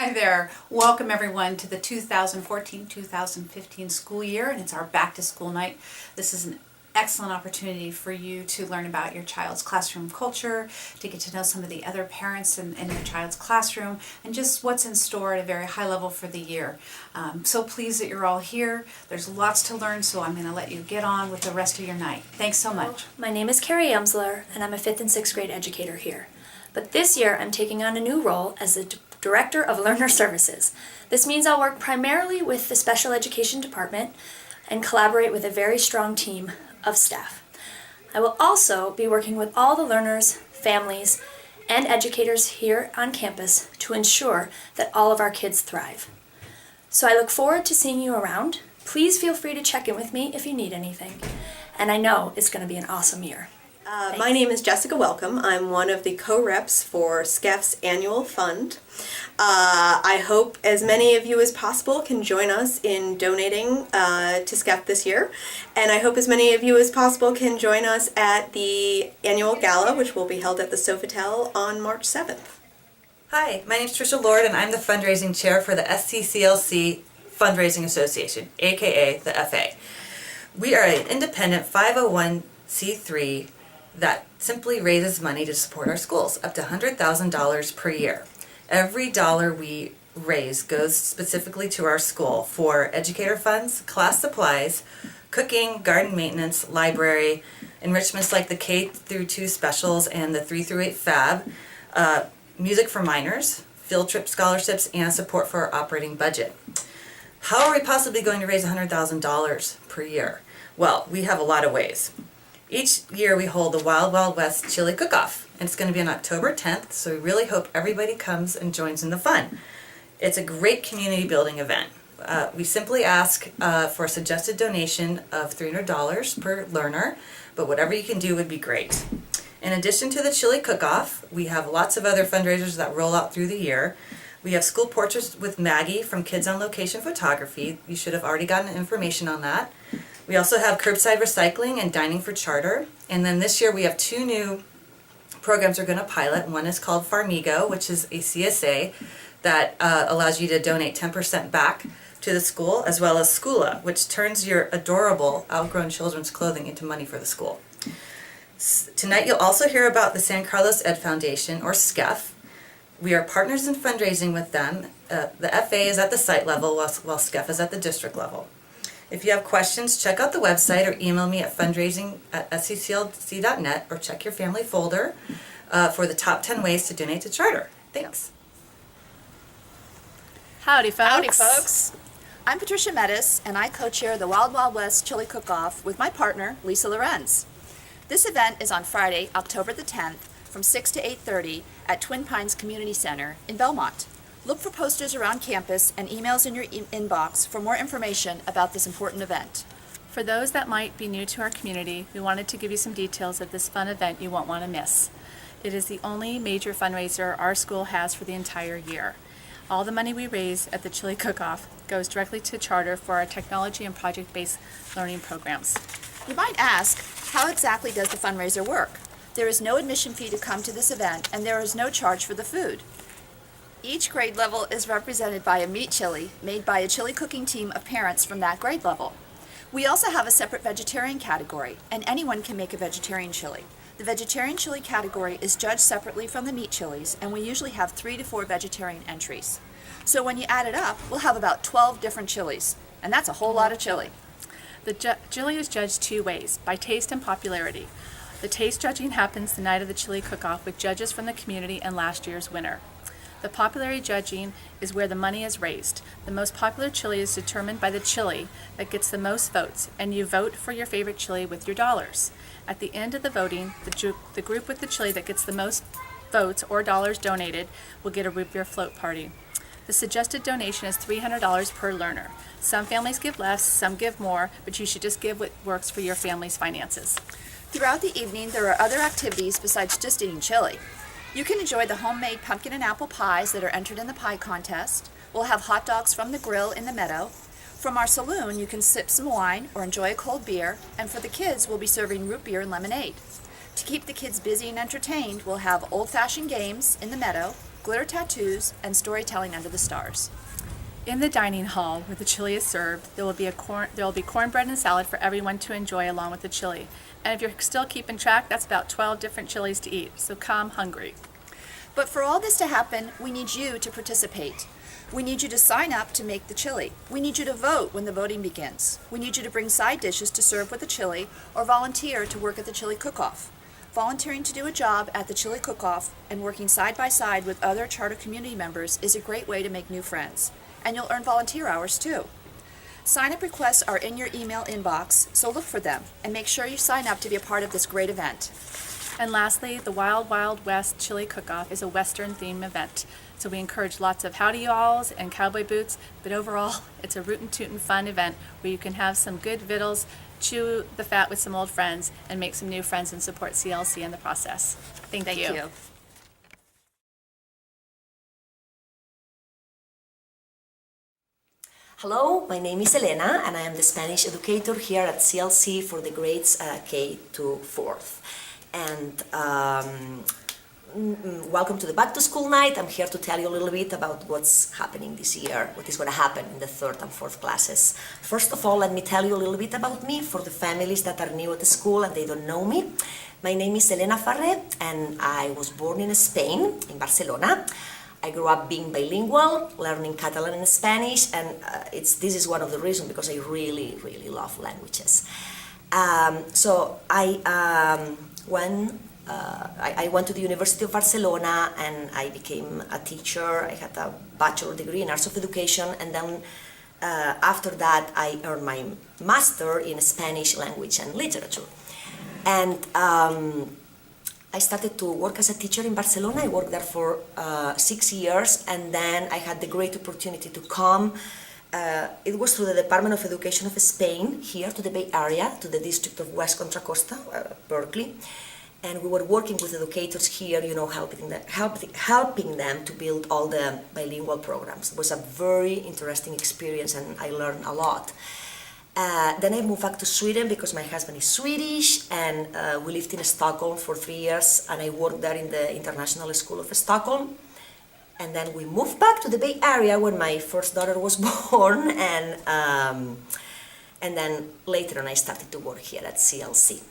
Hi there. Welcome everyone to the 2014-2015 school year, and it's our back to school night. This is an excellent opportunity for you to learn about your child's classroom culture, to get to know some of the other parents in your child's classroom, and just what's in store at a very high level for the year. So pleased that you're all here. There's lots to learn, so I'm going to let you get on with the rest of your night. Thanks so much. My name is Carrie Emsler, and I'm a 5th and 6th grade educator here. But this year I'm taking on a new role as the Director of Learner Services. This means I'll work primarily with the Special Education Department and collaborate with a very strong team of staff. I will also be working with all the learners, families, and educators here on campus to ensure that all of our kids thrive. So I look forward to seeing you around. Please feel free to check in with me if you need anything. And I know it's going to be an awesome year. My name is Jessica Welcome. I'm one of the co-reps for SCCLC's annual fund. I hope as many of you as possible can join us in donating to SCCLC this year. And I hope as many of you as possible can join us at the annual gala, which will be held at the Sofitel on March 7th. Hi, my name is Tricia Lord, and I'm the fundraising chair for the SCCLC Fundraising Association, aka the FA. We are an independent 501c3 that simply raises money to support our schools, up to $100,000 per year. Every dollar we raise goes specifically to our school for educator funds, class supplies, cooking, garden maintenance, library, enrichments like the K through 2 specials and the 3 through 8 FAB, music for minors, field trip scholarships, and support for our operating budget. How are we possibly going to raise $100,000 per year? Well, we have a lot of ways. Each year we hold the Wild Wild West Chili Cook-Off, and it's going to be on October 10th, so we really hope everybody comes and joins in the fun. It's a great community building event. We simply ask for a suggested donation of $300 per learner, but whatever you can do would be great. In addition to the Chili Cook-Off, we have lots of other fundraisers that roll out through the year. We have school portraits with Maggie from Kids on Location Photography. You should have already gotten information on that. We also have curbside recycling and dining for charter. And then this year we have 2 new programs we're going to pilot. One is called Farmigo, which is a CSA that allows you to donate 10% back to the school, as well as Schoola, which turns your adorable outgrown children's clothing into money for the school. Tonight you'll also hear about the San Carlos Ed Foundation, or SCCF. We are partners in fundraising with them. The FA is at the site level, while SCCF is at the district level. If you have questions, check out the website or email me at fundraising@scclc.net, or check your family folder for the top 10 ways to donate to charter. Thanks. Howdy, folks. Howdy, folks. I'm Patricia Mettis, and I co-chair the Wild Wild West Chili Cook-Off with my partner, Lisa Lorenz. This event is on Friday, October the 10th, from 6 to 8:30 at Twin Pines Community Center in Belmont. Look for posters around campus and emails in your inbox for more information about this important event. For those that might be new to our community, we wanted to give you some details of this fun event you won't want to miss. It is the only major fundraiser our school has for the entire year. All the money we raise at the Chili Cook-Off goes directly to charter for our technology and project-based learning programs. You might ask, how exactly does the fundraiser work? There is no admission fee to come to this event, and there is no charge for the food. Each grade level is represented by a meat chili made by a chili cooking team of parents from that grade level. We also have a separate vegetarian category, and anyone can make a vegetarian chili. The vegetarian chili category is judged separately from the meat chilies, and we usually have 3 to 4 vegetarian entries. So when you add it up, we'll have about 12 different chilies, and that's a whole lot of chili. The chili is judged 2 ways, by taste and popularity. The taste judging happens the night of the Chili Cook-Off with judges from the community and last year's winner. The popularity judging is where the money is raised. The most popular chili is determined by the chili that gets the most votes, and you vote for your favorite chili with your dollars. At the end of the voting, the group with the chili that gets the most votes or dollars donated will get a root beer float party. The suggested donation is $300 per learner. Some families give less, some give more, but you should just give what works for your family's finances. Throughout the evening, there are other activities besides just eating chili. You can enjoy the homemade pumpkin and apple pies that are entered in the pie contest. We'll have hot dogs from the grill in the meadow. From our saloon, you can sip some wine or enjoy a cold beer, and for the kids, we'll be serving root beer and lemonade. To keep the kids busy and entertained, we'll have old-fashioned games in the meadow, glitter tattoos, and storytelling under the stars. In the dining hall where the chili is served, there will be cornbread and salad for everyone to enjoy along with the chili. And if you're still keeping track, that's about 12 different chilies to eat, so come hungry. But for all this to happen, we need you to participate. We need you to sign up to make the chili. We need you to vote when the voting begins. We need you to bring side dishes to serve with the chili or volunteer to work at the chili cook-off. Volunteering to do a job at the chili cook-off and working side by side with other charter community members is a great way to make new friends. And you'll earn volunteer hours too. Sign-up requests are in your email inbox, so look for them and make sure you sign up to be a part of this great event. And lastly, the Wild Wild West Chili Cook-Off is a Western theme event. So we encourage lots of howdy y'alls and cowboy boots, but overall, it's a rootin' tootin' fun event where you can have some good vittles, chew the fat with some old friends, and make some new friends and support CLC in the process. Thank you. Hello, my name is Elena and I am the Spanish educator here at CLC for the grades K to 4th. And welcome to the Back to School night. I'm here to tell you a little bit about what's happening this year, what is going to happen in the 3rd and 4th classes. First of all, let me tell you a little bit about me for the families that are new at the school and they don't know me. My name is Elena Farré and I was born in Spain, in Barcelona. I grew up being bilingual, learning Catalan and Spanish, and this is one of the reasons because I really, really love languages. So I went to the University of Barcelona and I became a teacher. I had a bachelor degree in Arts of Education, and then after that I earned my master in Spanish language and literature. And I started to work as a teacher in Barcelona. I worked there for 6 years, and then I had the great opportunity to come. It was through the Department of Education of Spain, here to the Bay Area, to the district of West Contra Costa, Berkeley. And we were working with educators here, you know, helping them to build all the bilingual programs. It was a very interesting experience and I learned a lot. Then I moved back to Sweden because my husband is Swedish, and we lived in Stockholm for 3 years, and I worked there in the International School of Stockholm. And then we moved back to the Bay Area when my first daughter was born, and then later on I started to work here at CLC.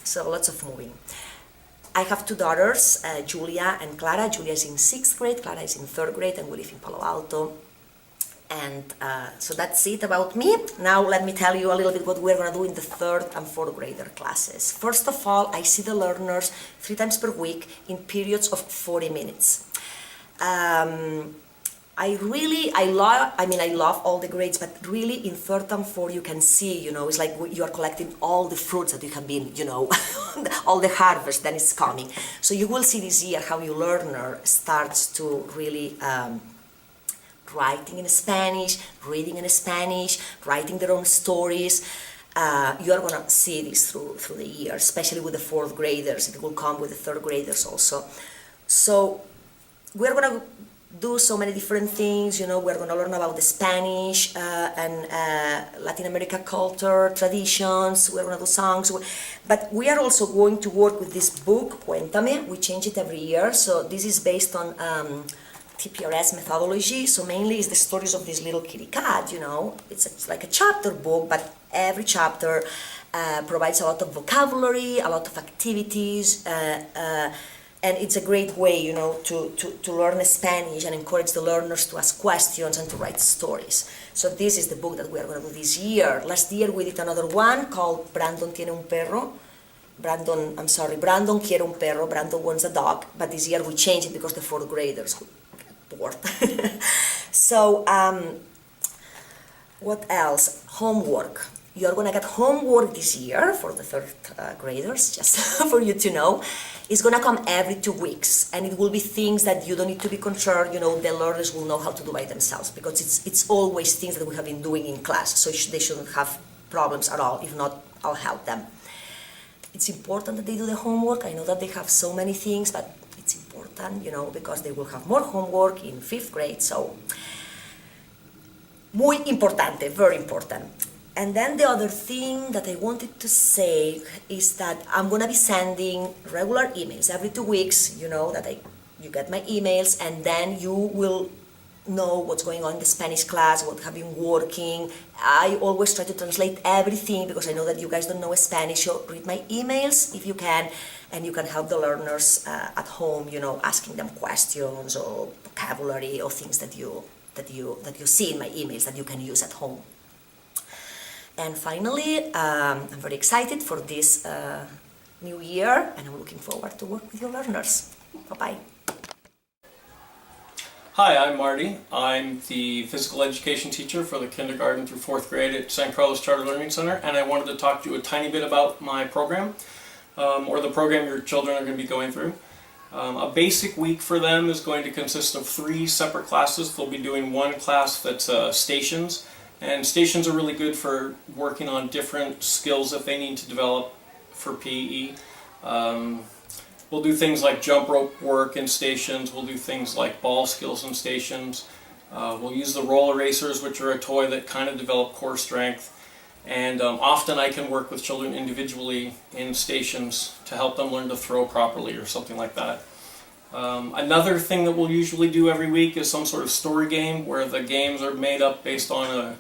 So lots of moving. I have 2 daughters, Julia and Clara. Julia is in 6th grade, Clara is in 3rd grade, and we live in Palo Alto. And so that's it about me. Now let me tell you a little bit what we're going to do in the 3rd and 4th grader classes. First of all, I see the learners 3 times per week in periods of 40 minutes. I love all the grades, but really in 3rd and 4th you can see, you know, it's like you are collecting all the fruits that you have been, you know, all the harvest that is coming. So you will see this year how your learner starts to really writing in Spanish, reading in Spanish, writing their own stories. You are going to see this through the year, especially with the 4th graders. It will come with the 3rd graders also. So we're going to do so many different things. You know, we're going to learn about the Spanish and Latin America culture, traditions. We're going to do songs. But we are also going to work with this book, Cuéntame. We change it every year. So this is based on TPRS methodology, so mainly is the stories of this little kitty cat, you know. It's like a chapter book, but every chapter provides a lot of vocabulary, a lot of activities, and it's a great way, you know, to learn Spanish and encourage the learners to ask questions and to write stories. So this is the book that we are going to do this year. Last year we did another one called Brandon tiene un perro. Brandon quiere un perro, Brandon wants a dog, but this year we changed it because the 4th graders bored. So what else? Homework. You're going to get homework this year for the 3rd graders, just for you to know. It's going to come every 2 weeks, and it will be things that you don't need to be concerned, you know, the learners will know how to do by themselves, because it's always things that we have been doing in class, so they shouldn't have problems at all. If not, I'll help them. It's important that they do the homework. I know that they have so many things, but it's important, you know, because they will have more homework in 5th grade, so muy importante, very important. And then the other thing that I wanted to say is that I'm going to be sending regular emails every 2 weeks, you know, that I you get my emails, and then you will know what's going on in the Spanish class, what have been working. I always try to translate everything because I know that you guys don't know Spanish, so read my emails if you can, and you can help the learners at home, asking them questions or vocabulary or things that you see in my emails that you can use at home. And finally, I'm very excited for this new year, and I'm looking forward to work with your learners. Bye-bye. Hi, I'm Marty. I'm the physical education teacher for the kindergarten through 4th grade at San Carlos Charter Learning Center, and I wanted to talk to you a tiny bit about my program, or the program your children are going to be going through. A basic week for them is going to consist of 3 separate classes. They'll be doing one class that's stations, and stations are really good for working on different skills that they need to develop for PE. We'll do things like jump rope work in stations. We'll do things like ball skills in stations. We'll use the roller racers, which are a toy that kind of develop core strength. And often I can work with children individually in stations to help them learn to throw properly or something like that. Another thing that we'll usually do every week is some sort of story game where the games are made up based on a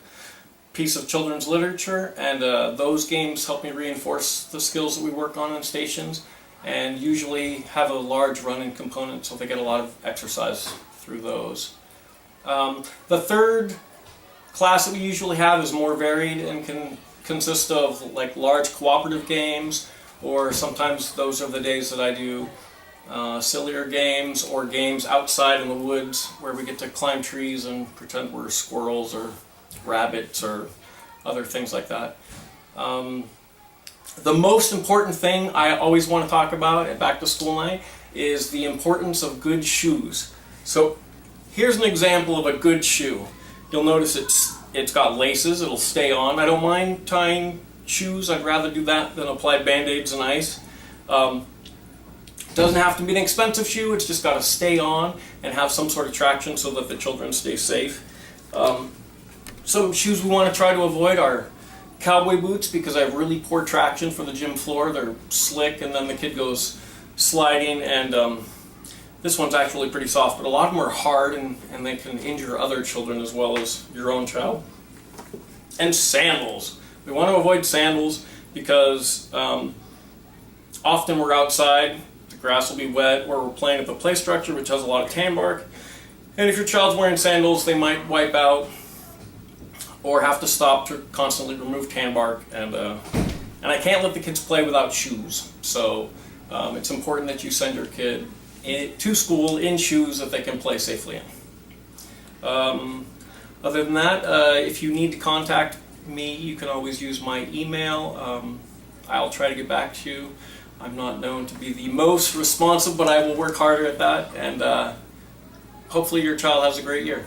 piece of children's literature, and those games help me reinforce the skills that we work on in stations, and usually have a large run-in component, so they get a lot of exercise through those. The third class that we usually have is more varied and can consist of like large cooperative games, or sometimes those are the days that I do sillier games or games outside in the woods where we get to climb trees and pretend we're squirrels or rabbits or other things like that. The most important thing I always want to talk about at back to school night is the importance of good shoes. So here's an example of a good shoe. You'll notice it's got laces, it'll stay on. I don't mind tying shoes, I'd rather do that than apply band-aids and ice. Doesn't have to be an expensive shoe, it's just got to stay on and have some sort of traction so that the children stay safe. Some shoes we want to try to avoid are cowboy boots, because I have really poor traction for the gym floor. They're slick and then the kid goes sliding, and this one's actually pretty soft, but a lot of them are hard and they can injure other children as well as your own child. And sandals. We want to avoid sandals because often we're outside, the grass will be wet, or we're playing at the play structure which has a lot of tan bark, and if your child's wearing sandals they might wipe out or have to stop to constantly remove tan bark, and I can't let the kids play without shoes. So it's important that you send your kid to school in shoes that they can play safely in. Other than that, if you need to contact me, you can always use my email. I'll try to get back to you. I'm not known to be the most responsive, but I will work harder at that, and hopefully your child has a great year.